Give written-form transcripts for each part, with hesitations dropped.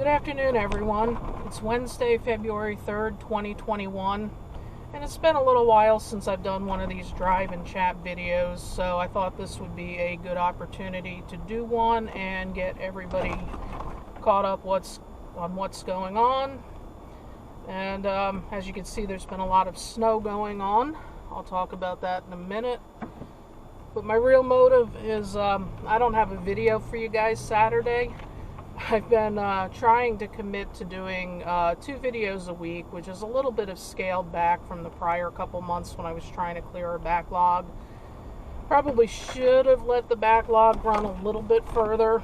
Good afternoon, everyone. It's Wednesday, February 3rd, 2021, and it's been a little while since I've done one of these drive and chat videos, so I thought this would be a good opportunity to do one and get everybody caught up on what's going on. And as you can see, there's been a lot of snow going on. I'll talk about that in a minute. But my real motive is I don't have a video for you guys Saturday. I've been trying to commit to doing 2 videos a week, which is a little bit of scaled back from the prior couple months when I was trying to clear a backlog. Probably should have let the backlog run a little bit further.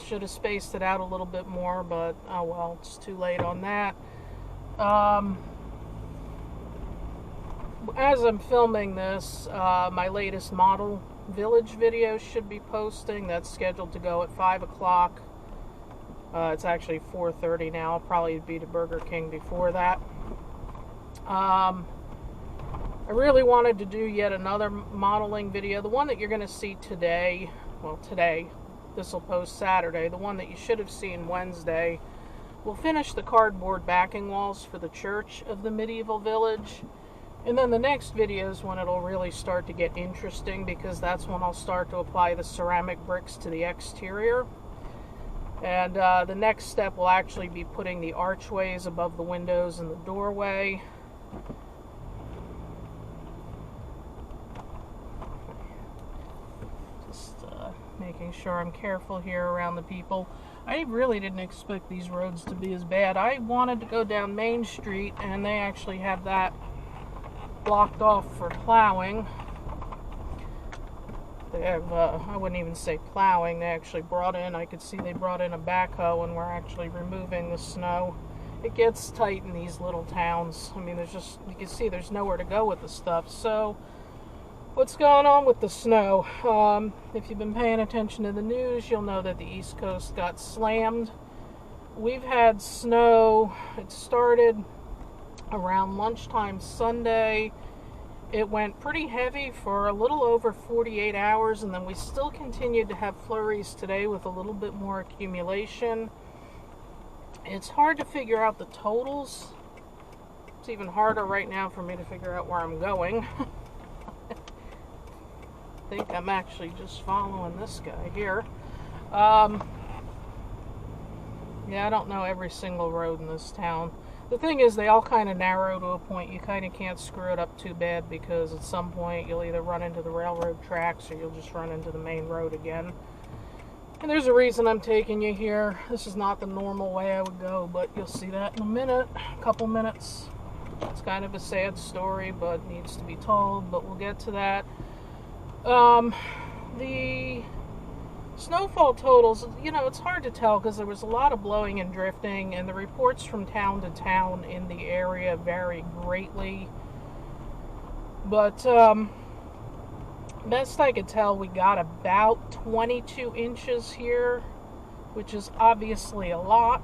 Should have spaced it out a little bit more, but oh well, it's too late on that. As I'm filming this, my latest model village video should be posting. That's scheduled to go at 5 o'clock. It's actually 4:30 now. I'll probably be to Burger King before that. I really wanted to do yet another modeling video. The one that you're going to see today, this will post Saturday. The one that you should have seen Wednesday, we'll finish the cardboard backing walls for the church of the medieval village. And then the next video is when it'll really start to get interesting, because that's when I'll start to apply the ceramic bricks to the exterior. And the next step will actually be putting the archways above the windows and the doorway. Just making sure I'm careful here around the people. I really didn't expect these roads to be as bad. I wanted to go down Main Street, and they actually have that blocked off for plowing. They have, I wouldn't even say plowing, they actually brought in, I could see they brought in a backhoe and we're actually removing the snow. It gets tight in these little towns. I mean, you can see there's nowhere to go with the stuff. So, what's going on with the snow? If you've been paying attention to the news, you'll know that the East Coast got slammed. We've had snow. It started around lunchtime Sunday. It went pretty heavy for a little over 48 hours, and then we still continued to have flurries today with a little bit more accumulation. It's hard to figure out the totals. It's even harder right now for me to figure out where I'm going. I think I'm actually just following this guy here. Yeah, I don't know every single road in this town. The thing is, they all kind of narrow to a point. You kind of can't screw it up too bad, because at some point you'll either run into the railroad tracks or you'll just run into the main road again. And there's a reason I'm taking you here. This is not the normal way I would go, but you'll see that in a minute, a couple minutes. It's kind of a sad story, but needs to be told, but we'll get to that. The snowfall totals, it's hard to tell because there was a lot of blowing and drifting, and the reports from town to town in the area vary greatly. But best I could tell, we got about 22 inches here, which is obviously a lot.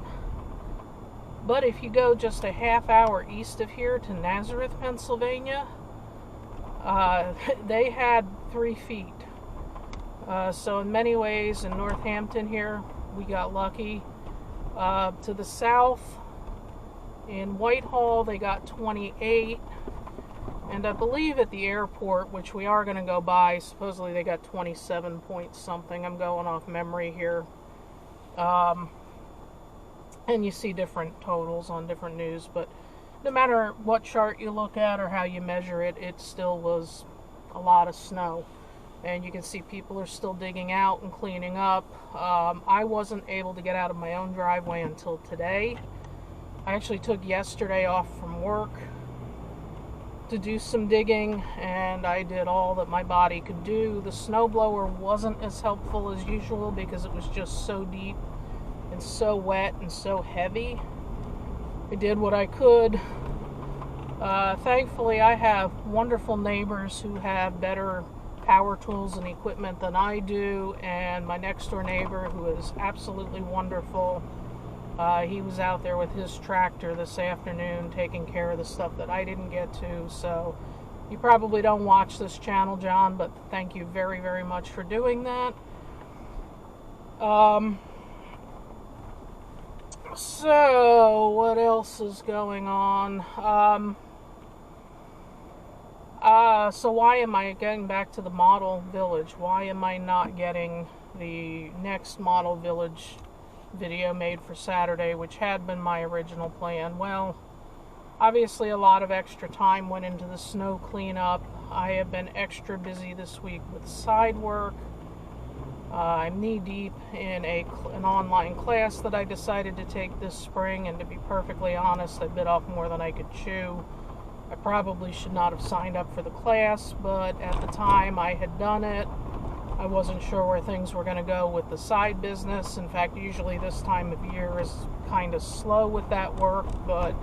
But if you go just a half hour east of here to Nazareth, Pennsylvania, they had 3 feet. So in many ways, in Northampton here, we got lucky. To the south, in Whitehall, they got 28. And I believe at the airport, which we are going to go by, supposedly they got 27 point something. I'm going off memory here. And you see different totals on different news, but no matter what chart you look at or how you measure it, it still was a lot of snow. And you can see people are still digging out and cleaning up. I wasn't able to get out of my own driveway until today. I actually took yesterday off from work to do some digging, and I did all that my body could do. The snowblower wasn't as helpful as usual because it was just so deep and so wet and so heavy. I did what I could. Thankfully, I have wonderful neighbors who have better power tools and equipment than I do, and my next door neighbor, who is absolutely wonderful, he was out there with his tractor this afternoon taking care of the stuff that I didn't get to. So you probably don't watch this channel, John, but thank you very, very much for doing that. So, what else is going on? So why am I getting back to the model village? Why am I not getting the next model village video made for Saturday, which had been my original plan? Well, obviously a lot of extra time went into the snow cleanup. I have been extra busy this week with side work. I'm knee-deep in an online class that I decided to take this spring, and to be perfectly honest, I bit off more than I could chew. I probably should not have signed up for the class, but at the time I had done it. I wasn't sure where things were going to go with the side business. In fact, usually this time of year is kind of slow with that work, but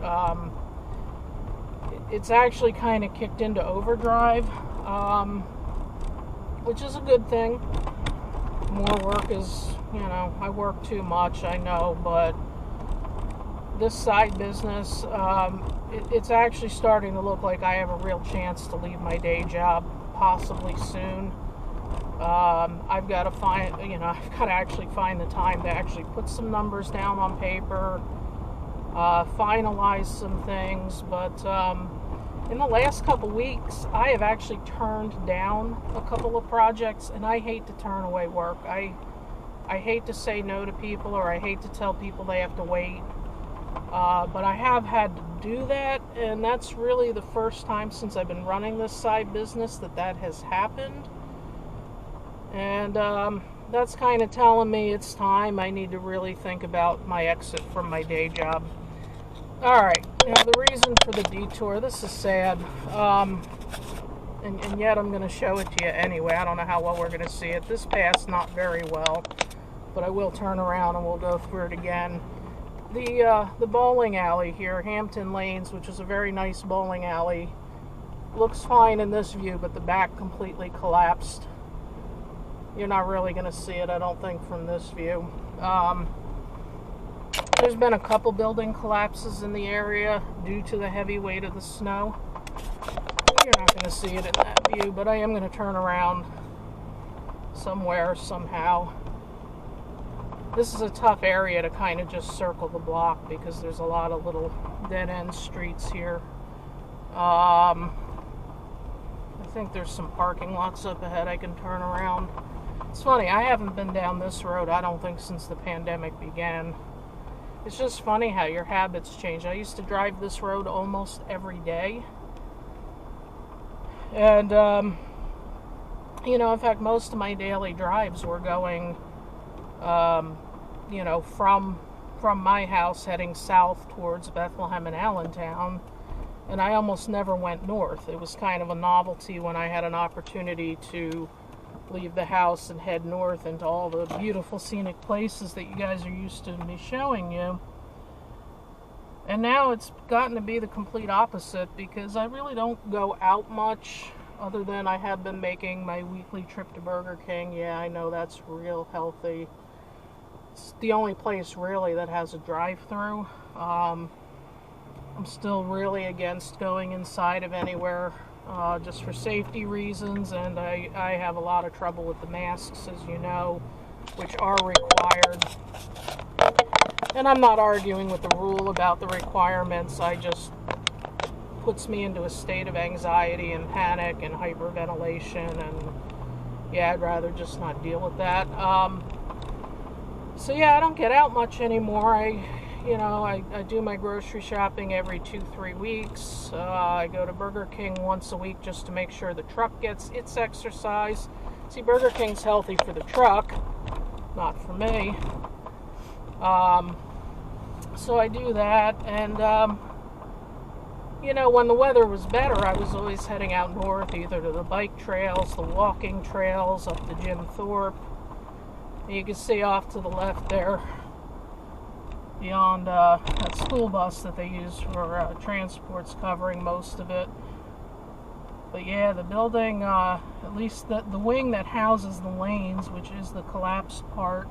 it's actually kind of kicked into overdrive, which is a good thing. More work is, I work too much, I know, but this side business, it's actually starting to look like I have a real chance to leave my day job possibly soon. I've got to actually find the time to actually put some numbers down on paper, finalize some things, but in the last couple weeks, I have actually turned down a couple of projects, and I hate to turn away work. I hate to say no to people, or I hate to tell people they have to wait. But I have had to do that, and that's really the first time since I've been running this side business that has happened. And that's kind of telling me it's time. I need to really think about my exit from my day job. Alright, now the reason for the detour, this is sad, and yet I'm going to show it to you anyway. I don't know how well we're going to see it. This passed not very well, but I will turn around and we'll go through it again. The bowling alley here, Hampton Lanes, which is a very nice bowling alley, looks fine in this view, but the back completely collapsed. You're not really going to see it, I don't think, from this view. There's been a couple building collapses in the area due to the heavy weight of the snow. You're not going to see it in that view, but I am going to turn around somewhere, somehow. This is a tough area to kind of just circle the block because there's a lot of little dead-end streets here. I think there's some parking lots up ahead I can turn around. It's funny, I haven't been down this road, I don't think, since the pandemic began. It's just funny how your habits change. I used to drive this road almost every day. And, in fact, most of my daily drives were going from my house heading south towards Bethlehem and Allentown, and I almost never went north. It was kind of a novelty when I had an opportunity to leave the house and head north into all the beautiful scenic places that you guys are used to me showing you. And now it's gotten to be the complete opposite because I really don't go out much, other than I have been making my weekly trip to Burger King. Yeah, I know that's real healthy. It's the only place really that has a drive-through. I'm still really against going inside of anywhere just for safety reasons, and I have a lot of trouble with the masks, as you know, which are required. And I'm not arguing with the rule about the requirements. I just puts me into a state of anxiety and panic and hyperventilation, and yeah, I'd rather just not deal with that. So yeah, I don't get out much anymore. I do my grocery shopping every 2-3 weeks. I go to Burger King once a week just to make sure the truck gets its exercise. See, Burger King's healthy for the truck, not for me. So I do that, and when the weather was better, I was always heading out north, either to the bike trails, the walking trails, up to Jim Thorpe. You can see off to the left there, beyond that school bus that they use for transport's covering most of it. But yeah, the building, at least the wing that houses the lanes, which is the collapsed part,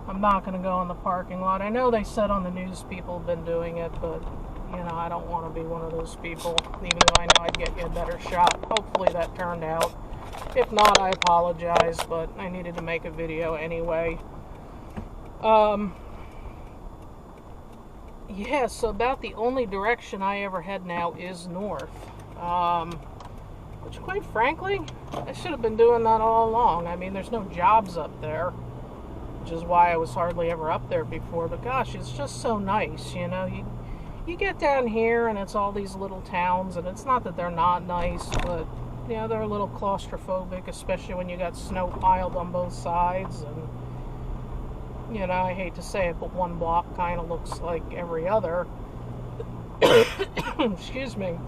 I'm not going to go in the parking lot. I know they said on the news people have been doing it, but I don't want to be one of those people, even though I know I'd get you a better shot. Hopefully that turned out. If not, I apologize, but I needed to make a video anyway. Yeah, so about the only direction I ever head now is north. Which, quite frankly, I should have been doing that all along. I mean, there's no jobs up there, which is why I was hardly ever up there before. But gosh, it's just so nice, you know. You get down here and it's all these little towns, and it's not that they're not nice, but you know, they're a little claustrophobic, especially when you got snow piled on both sides. And you know, I hate to say it, but one block kind of looks like every other. Excuse me.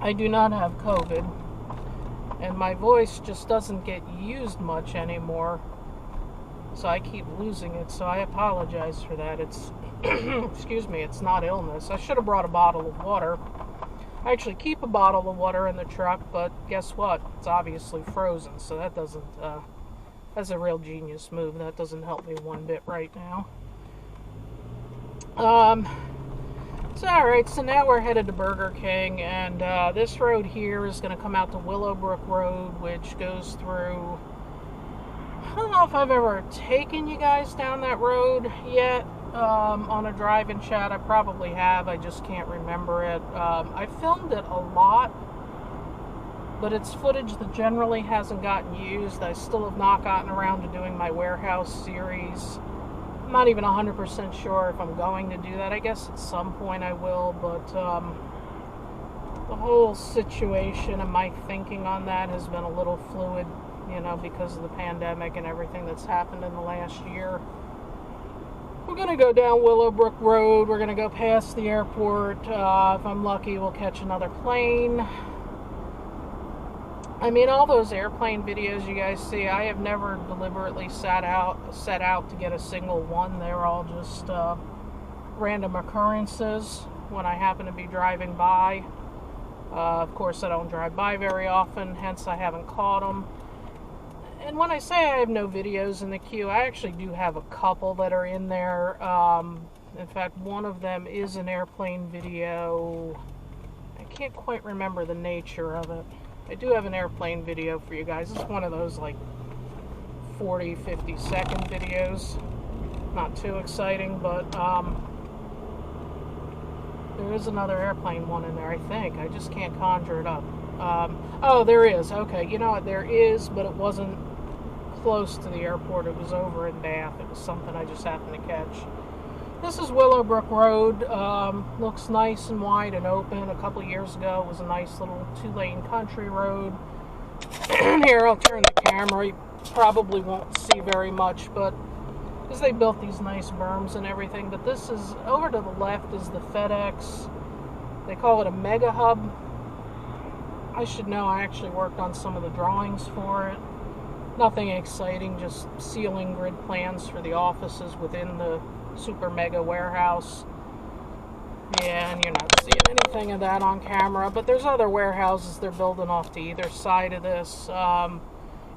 I do not have COVID, and my voice just doesn't get used much anymore, so I keep losing it, so I apologize for that. It's, excuse me, it's not illness. I should have brought a bottle of water. I actually keep a bottle of water in the truck, but guess what? It's obviously frozen, so that doesn't, that's a real genius move. That doesn't help me one bit right now. So alright, so now we're headed to Burger King, and this road here is going to come out to Willowbrook Road, which goes through, I don't know if I've ever taken you guys down that road yet on a drive-in chat. I probably have, I just can't remember it. I filmed it a lot, but it's footage that generally hasn't gotten used. I still have not gotten around to doing my warehouse series. I'm not even 100% sure if I'm going to do that. I guess at some point I will, but the whole situation and my thinking on that has been a little fluid, you know, because of the pandemic and everything that's happened in the last year. We're going to go down Willowbrook Road. We're going to go past the airport. If I'm lucky, we'll catch another plane. I mean, all those airplane videos you guys see, I have never deliberately set out to get a single one. They're all just random occurrences when I happen to be driving by. Of course, I don't drive by very often, hence I haven't caught them. And when I say I have no videos in the queue, I actually do have a couple that are in there. In fact, one of them is an airplane video. I can't quite remember the nature of it. I do have an airplane video for you guys. It's one of those like 40, 50 second videos. Not too exciting, but there is another airplane one in there, I think. I just can't conjure it up. Oh, there is. Okay, you know what? There is, but it wasn't close to the airport. It was over in Bath. It was something I just happened to catch. This is Willowbrook Road. Looks nice and wide and open. A couple years ago, it was a nice little 2-lane country road. Here, I'll turn the camera. You probably won't see very much, but because they built these nice berms and everything. But this is, over to the left is the FedEx. They call it a mega hub. I should know, I actually worked on some of the drawings for it. Nothing exciting, just ceiling grid plans for the offices within the super mega warehouse. Yeah, and you're not seeing anything of that on camera, but there's other warehouses they're building off to either side of this.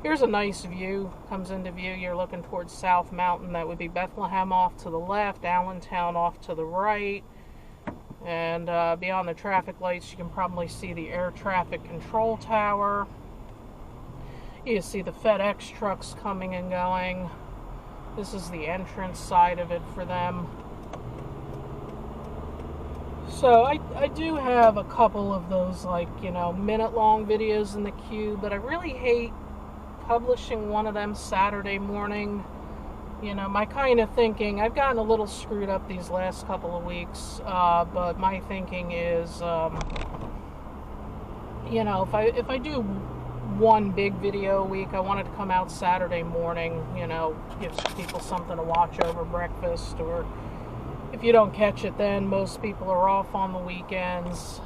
Here's a nice view, comes into view. You're looking towards South Mountain. That would be Bethlehem off to the left, Allentown off to the right, and beyond the traffic lights you can probably see the air traffic control tower. You see the FedEx trucks coming and going. This is the entrance side of it for them. So I do have a couple of those, like, you know, minute-long videos in the queue, but I really hate publishing one of them Saturday morning. You know, my kind of thinking, I've gotten a little screwed up these last couple of weeks, but my thinking is, you know, if I do one big video a week, I want it to come out Saturday morning, you know, gives people something to watch over breakfast, or if you don't catch it then, most people are off on the weekends.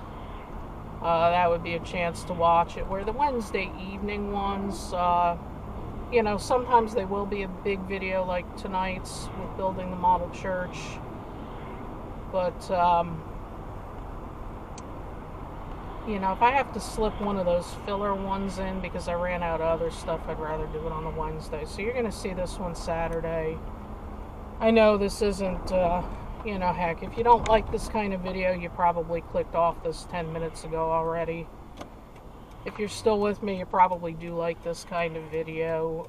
That would be a chance to watch it. Where the Wednesday evening ones, you know, sometimes they will be a big video like tonight's with building the model church, but you know, if I have to slip one of those filler ones in because I ran out of other stuff, I'd rather do it on a Wednesday. So you're going to see this one Saturday. I know this isn't, you know, heck, if you don't like this kind of video, you probably clicked off this 10 minutes ago already. If you're still with me, you probably do like this kind of video.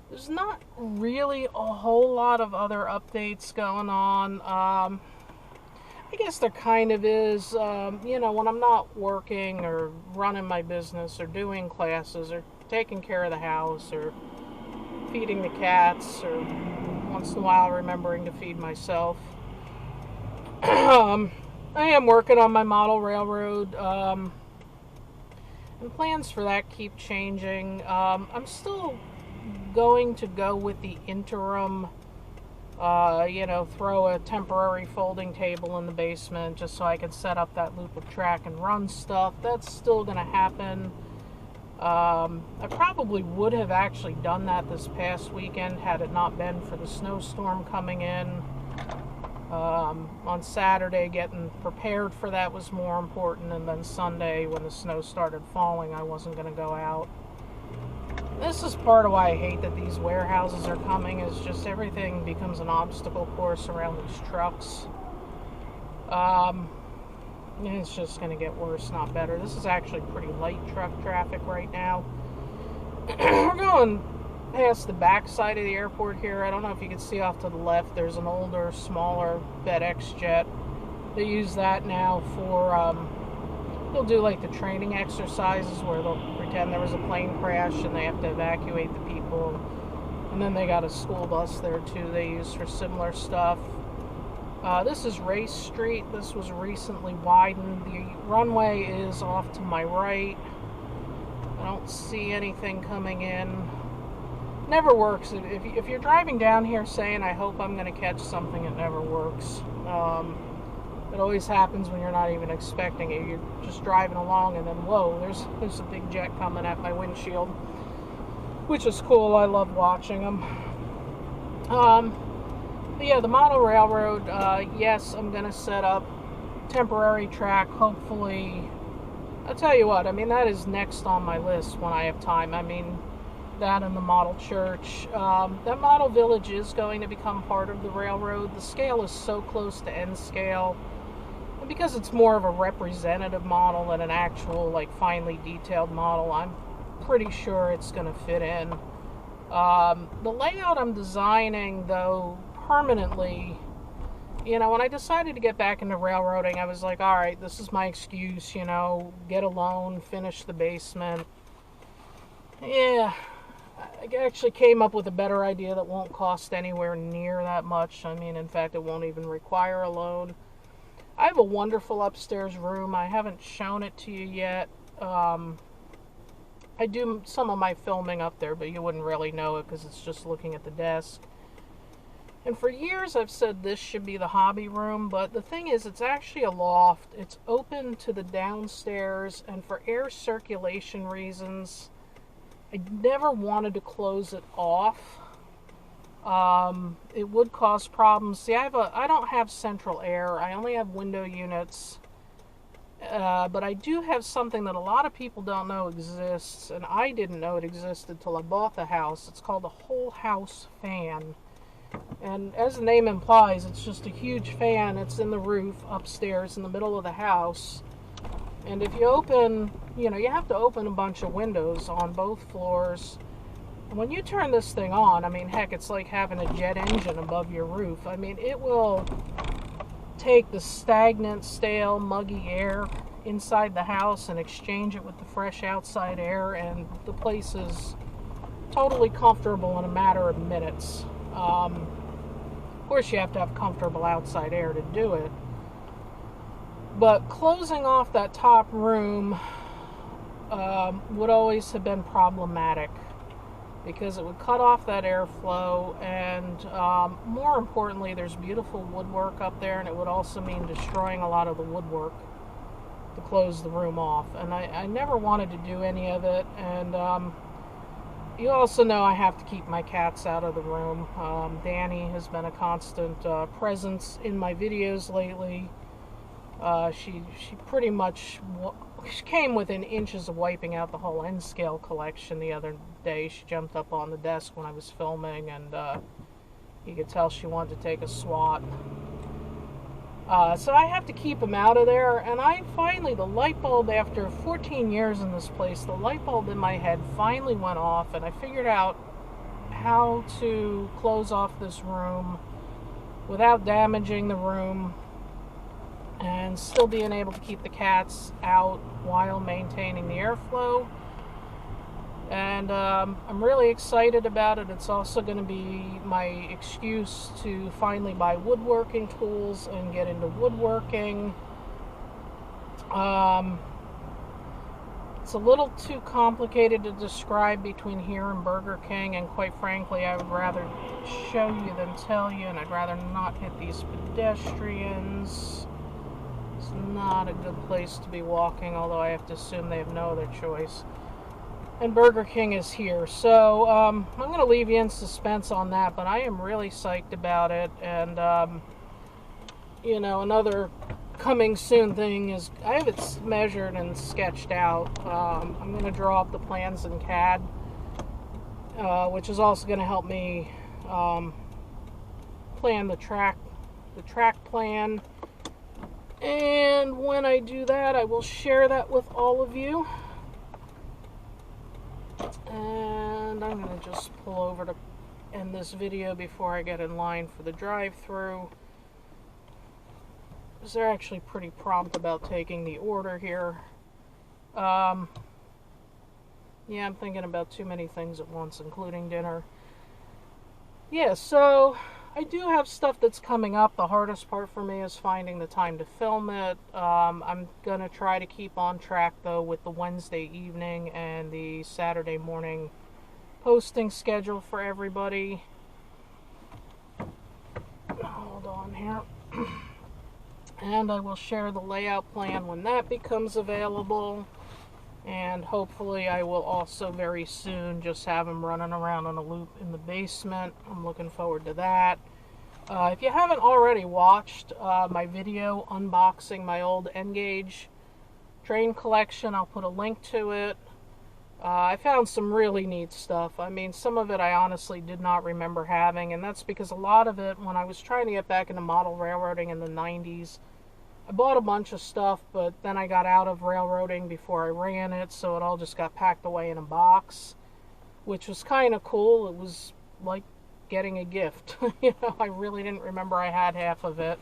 there's not really a whole lot of other updates going on. I guess there kind of is, when I'm not working or running my business or doing classes or taking care of the house or feeding the cats or once in a while remembering to feed myself. I am working on my model railroad, and plans for that keep changing. I'm still going to go with the interim, throw a temporary folding table in the basement just so I can set up that loop of track and run stuff. That's still going to happen. I probably would have actually done that this past weekend had it not been for the snowstorm coming in. On Saturday, getting prepared for that was more important, and then Sunday, when the snow started falling, I wasn't going to go out. This is part of why I hate that these warehouses are coming, is just everything becomes an obstacle course around these trucks. It's just going to get worse, not better. This is actually pretty light truck traffic right now. We're going past the back side of the airport here. I don't know if you can see off to the left, there's an older, smaller FedEx jet. They use that now for, they'll do like the training exercises where they'll pretend there was a plane crash and they have to evacuate the people. And then they got a school bus there too they use for similar stuff. This is Race Street. This was recently widened. The runway is off to my right. I don't see anything coming in. Never works. If you're driving down here saying, I hope I'm going to catch something, it never works. It always happens when you're not even expecting it. You're just driving along and then, whoa, there's a big jet coming at my windshield, which is cool. I love watching them. But yeah, the model railroad, yes, I'm going to set up temporary track, hopefully. I'll tell you what, that is next on my list when I have time. That and the model church. That model village is going to become part of the railroad. The scale is so close to end scale. And because it's more of a representative model than an actual, finely detailed model, I'm pretty sure it's going to fit in. The layout I'm designing, though, permanently, when I decided to get back into railroading, I was like, all right, this is my excuse, get a loan, finish the basement. Yeah, I actually came up with a better idea that won't cost anywhere near that much. In fact, it won't even require a loan. I have a wonderful upstairs room. I haven't shown it to you yet. I do some of my filming up there, but you wouldn't really know it because it's just looking at the desk. And for years I've said this should be the hobby room, but the thing is, it's actually a loft. It's open to the downstairs, and for air circulation reasons, I never wanted to close it off. It would cause problems. See, I don't have central air. I only have window units. But I do have something that a lot of people don't know exists, and I didn't know it existed till I bought the house. It's called a whole house fan. And as the name implies, it's just a huge fan. It's in the roof upstairs in the middle of the house. And if you open, you have to open a bunch of windows on both floors. And when you turn this thing on, heck, it's like having a jet engine above your roof. It will take the stagnant, stale, muggy air inside the house and exchange it with the fresh outside air, and the place is totally comfortable in a matter of minutes. Of course, you have to have comfortable outside air to do it. But closing off that top room would always have been problematic because it would cut off that airflow, and more importantly, there's beautiful woodwork up there, and it would also mean destroying a lot of the woodwork to close the room off. And I never wanted to do any of it, and you also know I have to keep my cats out of the room. Danny has been a constant presence in my videos lately. She pretty much she came within inches of wiping out the whole N-scale collection the other day. She jumped up on the desk when I was filming, and you could tell she wanted to take a swat. So I have to keep them out of there, and I finally, the light bulb, after 14 years in this place, the light bulb in my head finally went off, and I figured out how to close off this room without damaging the room and still being able to keep the cats out while maintaining the airflow. And I'm really excited about it. It's also going to be my excuse to finally buy woodworking tools and get into woodworking. It's a little too complicated to describe between here and Burger King, and quite frankly, I would rather show you than tell you, and I'd rather not hit these pedestrians. It's not a good place to be walking, although I have to assume they have no other choice. And Burger King is here, so I'm going to leave you in suspense on that, but I am really psyched about it. And you know, another coming soon thing is I have it measured and sketched out. I'm going to draw up the plans in CAD, which is also going to help me plan the track plan. And when I do that, I will share that with all of you. And I'm going to just pull over to end this video before I get in line for the drive-thru. Because they're actually pretty prompt about taking the order here. Yeah, I'm thinking about too many things at once, including dinner. Yeah, so I do have stuff that's coming up. The hardest part for me is finding the time to film it. I'm going to try to keep on track, though, with the Wednesday evening and the Saturday morning posting schedule for everybody. Hold on here. And I will share the layout plan when that becomes available. And hopefully I will also very soon just have them running around on a loop in the basement. I'm looking forward to that. If you haven't already watched my video unboxing my old N-Gauge train collection, I'll put a link to it. I found some really neat stuff. I mean, some of it I honestly did not remember having, and that's because a lot of it, when I was trying to get back into model railroading in the 90s, I bought a bunch of stuff, but then I got out of railroading before I ran it, so it all just got packed away in a box, which was kind of cool. It was like getting a gift. You know, I really didn't remember I had half of it.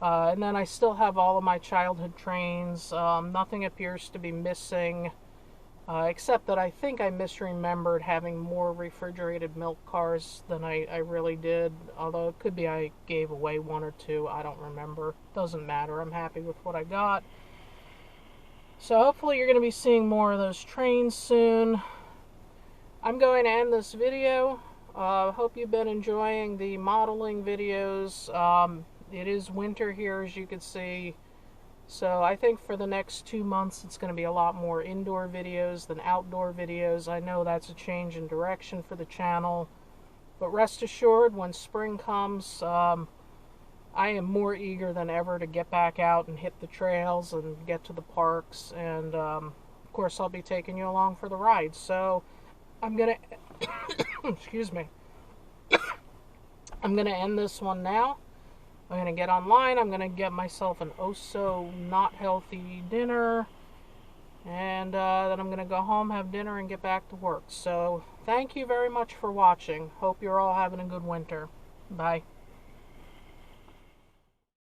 And then I still have all of my childhood trains. Nothing appears to be missing, except that I think I misremembered having more refrigerated milk cars than I really did. Although it could be I gave away one or two. I don't remember. Doesn't matter. I'm happy with what I got. So hopefully you're going to be seeing more of those trains soon. I'm going to end this video. Hope you've been enjoying the modeling videos. It is winter here, as you can see. So I think for the next 2 months it's going to be a lot more indoor videos than outdoor videos. I know that's a change in direction for the channel. But rest assured, when spring comes, I am more eager than ever to get back out and hit the trails and get to the parks. And of course I'll be taking you along for the ride. So I'm going to, excuse me, I'm going to end this one now. I'm going to get online. I'm going to get myself an oh-so not healthy dinner. And then I'm going to go home, have dinner, and get back to work. So thank you very much for watching. Hope you're all having a good winter. Bye.